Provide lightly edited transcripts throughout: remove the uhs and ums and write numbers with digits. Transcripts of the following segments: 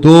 2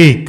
1,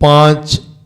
5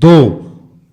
2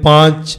5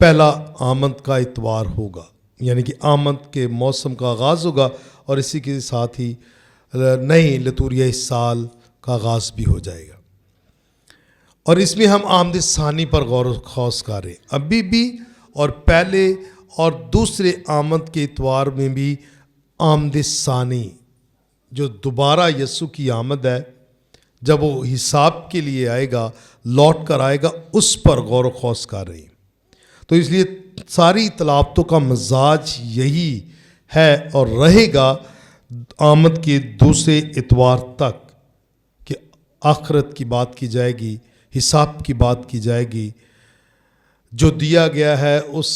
پہلا آمد کا اتوار ہوگا، یعنی کہ آمد کے موسم کا آغاز ہوگا، اور اسی کے ساتھ ہی نئی لتوریہ اس سال کا آغاز بھی ہو جائے گا۔ اور اس میں ہم آمد ثانی پر غور و خوض کر رہے ہیں۔ ابھی بھی اور پہلے اور دوسرے آمد کے اتوار میں بھی آمد ثانی، جو دوبارہ یسوع کی آمد ہے، جب وہ حساب کے لیے آئے گا، لوٹ کر آئے گا، اس پر غور و خوض کر رہے ہیں۔ تو اس لیے ساری تلاوتوں کا مزاج یہی ہے اور رہے گا آمد کے دوسرے اتوار تک، کہ آخرت کی بات کی جائے گی، حساب کی بات کی جائے گی، جو دیا گیا ہے اس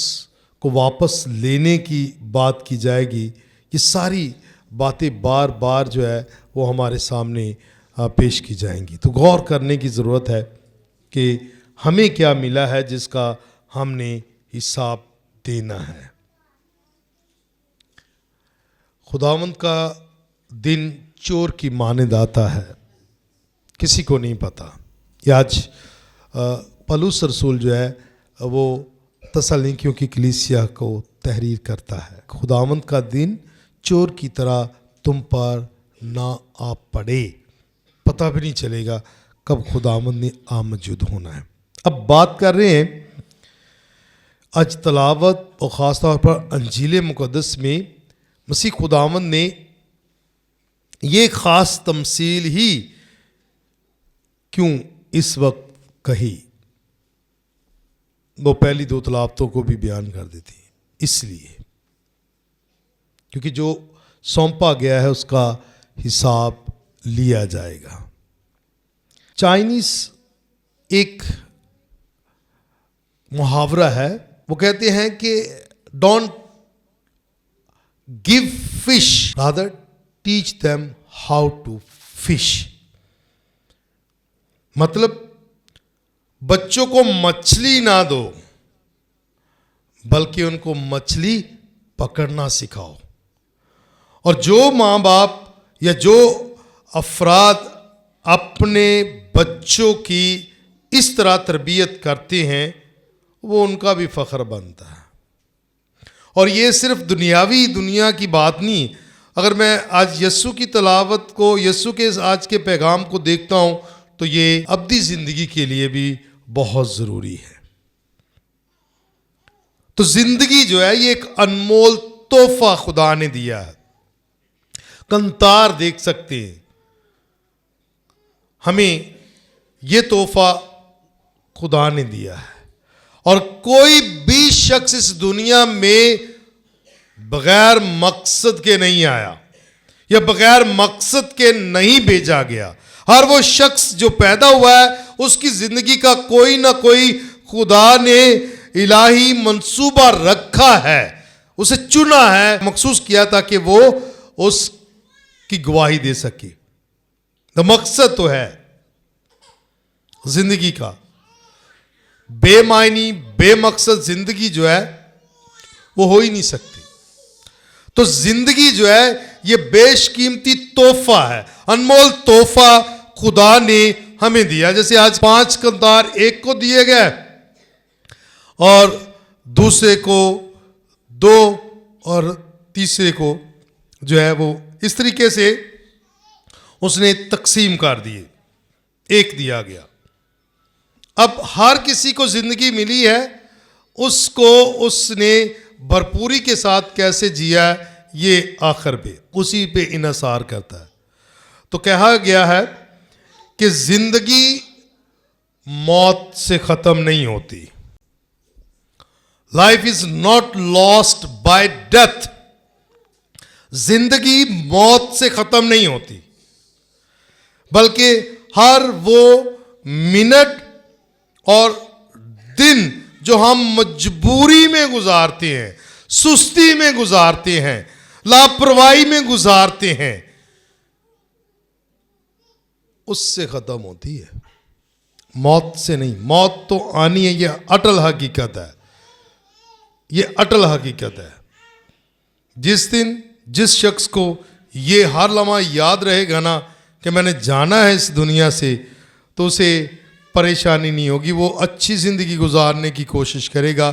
کو واپس لینے کی بات کی جائے گی۔ یہ ساری باتیں بار بار جو ہے وہ ہمارے سامنے پیش کی جائیں گی۔ تو غور کرنے کی ضرورت ہے کہ ہمیں کیا ملا ہے جس کا ہم نے حساب دینا ہے۔ خداوند کا دن چور کی مانند آتا ہے، کسی کو نہیں پتا۔ یہ آج پولس رسول جو ہے وہ تسالونیکیوں کی کلیسیا کو تحریر کرتا ہے، خداوند کا دن چور کی طرح تم پر نہ آ پڑے، پتہ بھی نہیں چلے گا کب خداوند نے آمد ہونا ہے۔ اب بات کر رہے ہیں آج تلاوت اور خاص طور پر انجیل مقدس میں مسیح خداوند نے یہ خاص تمثیل ہی کیوں اس وقت کہی؟ وہ پہلی دو تلاوتوں کو بھی بیان کر دیتی ہیں، اس لیے کیونکہ جو سونپا گیا ہے اس کا حساب لیا جائے گا۔ چائنیز ایک محاورہ ہے، وہ کہتے ہیں کہ don't give fish rather teach them how to fish. مطلب بچوں کو مچھلی نہ دو بلکہ ان کو مچھلی پکڑنا سکھاؤ۔ اور جو ماں باپ یا جو افراد اپنے بچوں کی اس طرح تربیت کرتے ہیں وہ ان کا بھی فخر بنتا ہے۔ اور یہ صرف دنیاوی دنیا کی بات نہیں، اگر میں آج یسوع کی تلاوت کو، یسوع کے آج کے پیغام کو دیکھتا ہوں تو یہ ابدی زندگی کے لیے بھی بہت ضروری ہے۔ تو زندگی جو ہے یہ ایک انمول تحفہ خدا نے دیا ہے۔ کنتار دیکھ سکتے ہیں، ہمیں یہ تحفہ خدا نے دیا ہے، اور کوئی بھی شخص اس دنیا میں بغیر مقصد کے نہیں آیا یا بغیر مقصد کے نہیں بھیجا گیا۔ ہر وہ شخص جو پیدا ہوا ہے اس کی زندگی کا کوئی نہ کوئی خدا نے الہی منصوبہ رکھا ہے، اسے چنا ہے، مخصوص کیا تھا کہ وہ اس کی گواہی دے سکے۔ تو مقصد تو ہے زندگی کا۔ بے معنی بے مقصد زندگی جو ہے وہ ہو ہی نہیں سکتی۔ تو زندگی جو ہے یہ بیش قیمتی تحفہ ہے، انمول تحفہ خدا نے ہمیں دیا۔ جیسے آج 5 کنتار ایک کو دیے گئے اور دوسرے کو 2 اور تیسرے کو جو ہے وہ اس طریقے سے اس نے تقسیم کر دیے، ایک دیا گیا۔ اب ہر کسی کو زندگی ملی ہے، اس کو اس نے بھرپوری کے ساتھ کیسے جیا ہے یہ آخر پہ اسی پہ انحصار کرتا ہے۔ تو کہا گیا ہے کہ زندگی موت سے ختم نہیں ہوتی۔ Life is not last by death. زندگی موت سے ختم نہیں ہوتی، بلکہ ہر وہ منٹ اور دن جو ہم مجبوری میں گزارتے ہیں، سستی میں گزارتے ہیں، لاپرواہی میں گزارتے ہیں، اس سے ختم ہوتی ہے، موت سے نہیں۔ موت تو آنی ہے، یہ اٹل حقیقت ہے، یہ اٹل حقیقت ہے۔ جس دن جس شخص کو یہ ہر لمحہ یاد رہے گا نا کہ میں نے جانا ہے اس دنیا سے، تو اسے پریشانی نہیں ہوگی، وہ اچھی زندگی گزارنے کی کوشش کرے گا،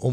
ਉਹ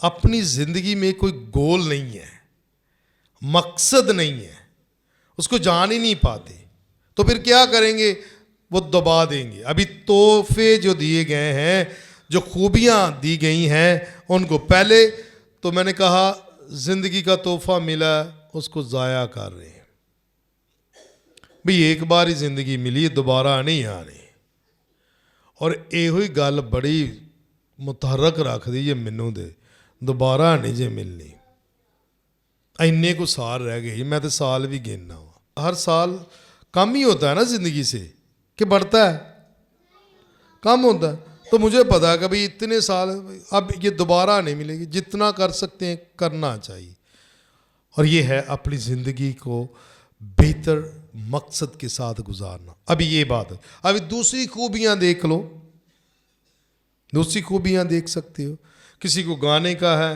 اپنی زندگی میں کوئی گول نہیں ہے, مقصد نہیں ہے, اس کو جان ہی نہیں پاتے, تو پھر کیا کریں گے؟ وہ دبا دیں گے. ابھی تحفے جو دیے گئے ہیں, جو خوبیاں دی گئی ہیں, ان کو پہلے تو میں نے کہا زندگی کا تحفہ ملا, اس کو ضائع کر رہے ہیں. بھئی ایک بار ہی زندگی ملی, دوبارہ نہیں آنی. اور یہ ہوئی گل بڑی متحرک رکھ دی جی مینوں دے, دوبارہ نہیں جی ملنی. اینے کو سال رہ گئے, میں تو سال بھی گننا ہوں. ہر سال کم ہی ہوتا ہے نا زندگی سے, کہ بڑھتا ہے, کم ہوتا ہے. تو مجھے پتا ہے کہ بھئی اتنے سال اب یہ دوبارہ نہیں ملے گی, جتنا کر سکتے ہیں کرنا چاہیے. اور یہ ہے اپنی زندگی کو بہتر مقصد کے ساتھ گزارنا. ابھی یہ بات ہے. ابھی دوسری خوبیاں دیکھ لو, دوسری خوبیاں دیکھ سکتے ہو. کسی کو گانے کا ہے,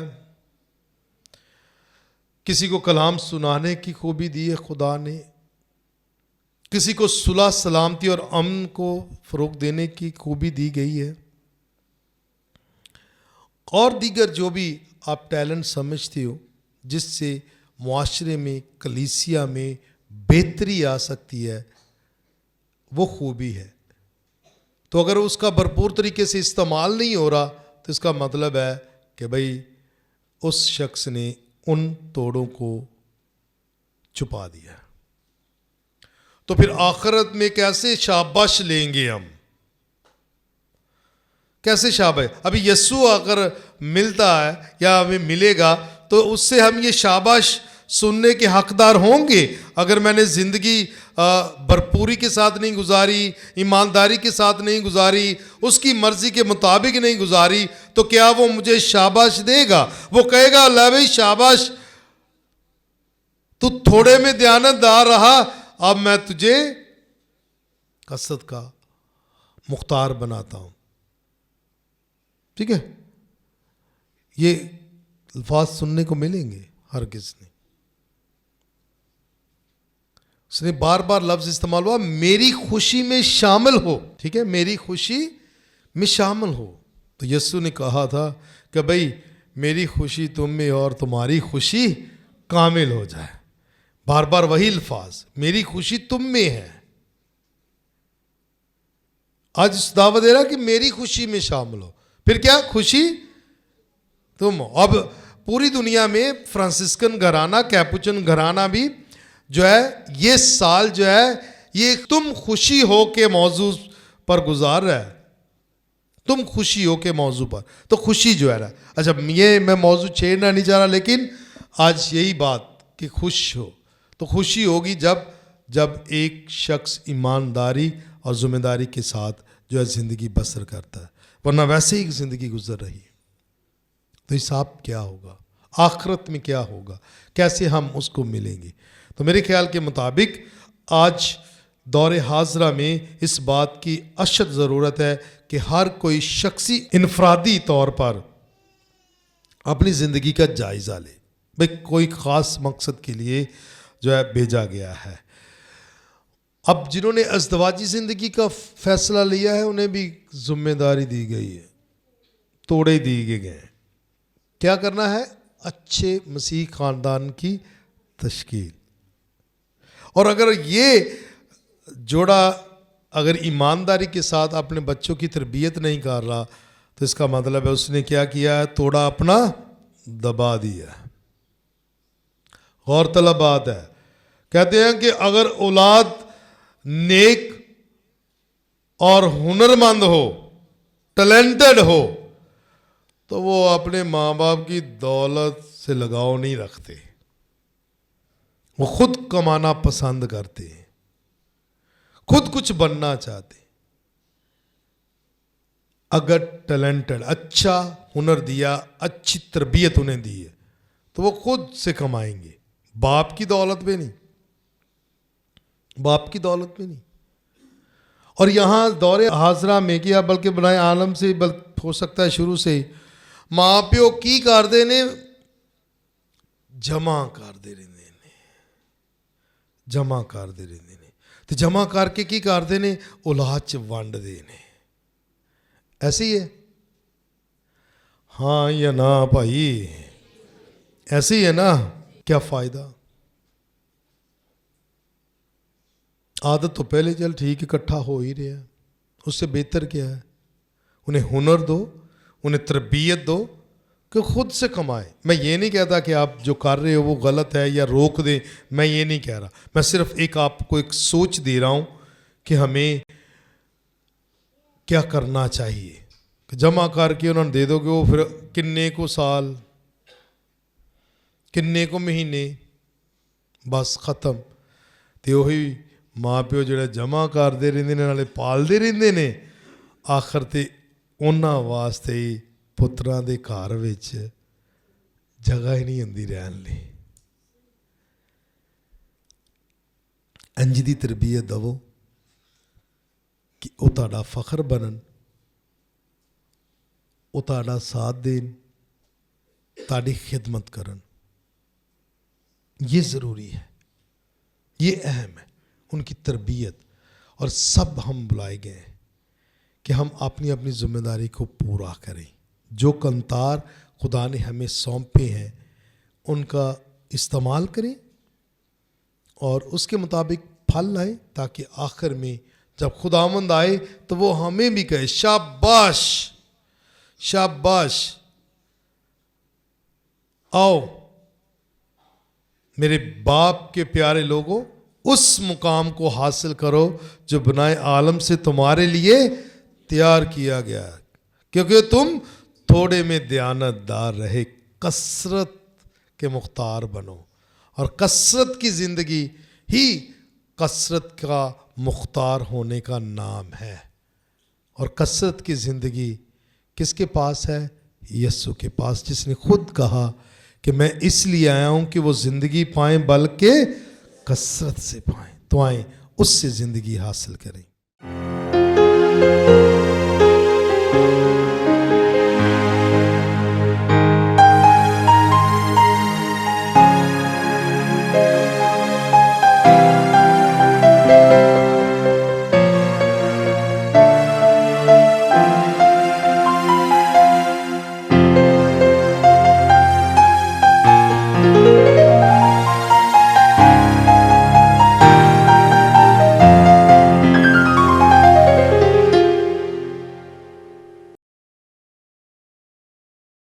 کسی کو کلام سنانے کی خوبی دی ہے خدا نے, کسی کو صلح سلامتی اور امن کو فروغ دینے کی خوبی دی گئی ہے, اور دیگر جو بھی آپ ٹیلنٹ سمجھتے ہو جس سے معاشرے میں, کلیسیا میں بہتری آ سکتی ہے, وہ خوبی ہے. تو اگر اس کا بھرپور طریقے سے استعمال نہیں ہو رہا تو اس کا مطلب ہے کہ بھئی اس شخص نے ان توڑوں کو چھپا دیا. تو پھر آخرت میں کیسے شاباش لیں گے ہم؟ کیسے شاباش؟ ابھی یسوع اگر ملتا ہے یا ہمیں ملے گا تو اس سے ہم یہ شاباش سننے کے حقدار ہوں گے. اگر میں نے زندگی بھرپوری کے ساتھ نہیں گزاری, ایمانداری کے ساتھ نہیں گزاری, اس کی مرضی کے مطابق نہیں گزاری, تو کیا وہ مجھے شاباش دے گا؟ وہ کہے گا اللہ بھائی شاباش, تو تھوڑے میں دیانتدار رہا, اب میں تجھے کثرت کا مختار بناتا ہوں. ٹھیک ہے, یہ الفاظ سننے کو ملیں گے ہر کس نے. اس نے بار بار لفظ استعمال ہوا, میری خوشی میں شامل ہو. ٹھیک ہے, میری خوشی میں شامل ہو. تو یسوع نے کہا تھا کہ بھئی میری خوشی تم میں اور تمہاری خوشی کامل ہو جائے. بار بار وہی الفاظ, میری خوشی تم میں ہے. آج اس دعوت دے رہا کہ میری خوشی میں شامل ہو. پھر کیا خوشی تم ہو. اب پوری دنیا میں فرانسسکن گھرانہ, کیپوچن گھرانہ بھی جو ہے یہ سال جو ہے یہ تم خوشی ہو کے موضوع پر گزار رہا ہے. تم خوشی ہو کے موضوع پر, تو خوشی جو ہے. اچھا یہ میں موضوع چھیڑنا نہیں چاہ رہا, لیکن آج یہی بات کہ خوش ہو. تو خوشی ہوگی جب ایک شخص ایمانداری اور ذمہ داری کے ساتھ جو ہے زندگی بسر کرتا ہے, ورنہ ویسے ہی زندگی گزر رہی ہے. تو حساب کیا ہوگا, آخرت میں کیا ہوگا, کیسے ہم اس کو ملیں گے؟ تو میرے خیال کے مطابق آج دور حاضرہ میں اس بات کی اشد ضرورت ہے کہ ہر کوئی شخصی انفرادی طور پر اپنی زندگی کا جائزہ لے. بھئی کوئی خاص مقصد کے لیے جو ہے بھیجا گیا ہے. اب جنہوں نے ازدواجی زندگی کا فیصلہ لیا ہے انہیں بھی ذمہ داری دی گئی ہے, توڑے دیے گئے ہیں. کیا کرنا ہے؟ اچھے مسیح خاندان کی تشکیل. اور اگر یہ جوڑا اگر ایمانداری کے ساتھ اپنے بچوں کی تربیت نہیں کر رہا تو اس کا مطلب ہے اس نے کیا کیا ہے؟ توڑا اپنا دبا دیا. غور طلب بات ہے. کہتے ہیں کہ اگر اولاد نیک اور ہنرمند ہو, ٹیلنٹڈ ہو, تو وہ اپنے ماں باپ کی دولت سے لگاؤ نہیں رکھتے, وہ خود کمانا پسند کرتے ہیں, خود کچھ بننا چاہتے. اگر ٹیلنٹڈ, اچھا ہنر دیا, اچھی تربیت انہیں دی ہے تو وہ خود سے کمائیں گے, باپ کی دولت پہ نہیں, باپ کی دولت پہ نہیں. اور یہاں دور حاضرہ میں کیا بلکہ بنائے عالم سے ہو سکتا ہے شروع سے ہی ماں پیو کی کر دینے جمع کر دے رہے نے, جمع کر دے رہے نے, تو جمع کر کے کی کر دینے اولاد چ ونڈ دینے. ایسے ہی ہے. ہاں یا نہ بھائی، ایسے ہی ہے نا، کیا فائدہ؟ عادت تو پہلے چل ٹھیک اکٹھا ہو ہی رہا ہے، اس سے بہتر کیا ہے؟ انہیں ہنر دو، انہیں تربیت دو کہ خود سے کمائے۔ میں یہ نہیں کہتا کہ آپ جو کر رہے ہو وہ غلط ہے یا روک دیں، میں یہ نہیں کہہ رہا، میں صرف آپ کو ایک سوچ دے رہا ہوں کہ ہمیں کیا کرنا چاہیے۔ کہ جمع کر کے انہوں نے دے دو گے، وہ پھر کنے کو سال، کنے کو مہینے، بس ختم۔ تو وہی ماں پیو جڑے جمع کرتے رہتے ہیں، نالے پالتے رہتے ہیں، آخر تے انہاں واسطے ہی پتراں دے گھر وچ جگہ ہی نہیں ہوندی رہن لئی۔ انج دی تربیت دو کہ وہ تہاڈا فخر بنن، وہ تہاڈا ساتھ دین، تہاڈی خدمت کرن۔ یہ ضروری ہے، یہ اہم ہے، ان کی تربیت۔ اور سب ہم بلائے گئے ہیں کہ ہم اپنی اپنی ذمہ داری کو پورا کریں، جو کنتار خدا نے ہمیں سونپے ہیں ان کا استعمال کریں اور اس کے مطابق پھل لائیں، تاکہ آخر میں جب خداوند آئے تو وہ ہمیں بھی کہے شاباش شاباش، آؤ میرے باپ کے پیارے لوگوں، اس مقام کو حاصل کرو جو بنائے عالم سے تمہارے لیے تیار کیا گیا ہے، کیونکہ تم تھوڑے میں دیانت دار رہے، کثرت کے مختار بنو۔ اور کثرت کی زندگی ہی کثرت کا مختار ہونے کا نام ہے۔ اور کثرت کی زندگی کس کے پاس ہے؟ یسوع کے پاس، جس نے خود کہا کہ میں اس لیے آیا ہوں کہ وہ زندگی پائیں بلکہ کثرت سے پائیں۔ تو آئیں اس سے زندگی حاصل کریں۔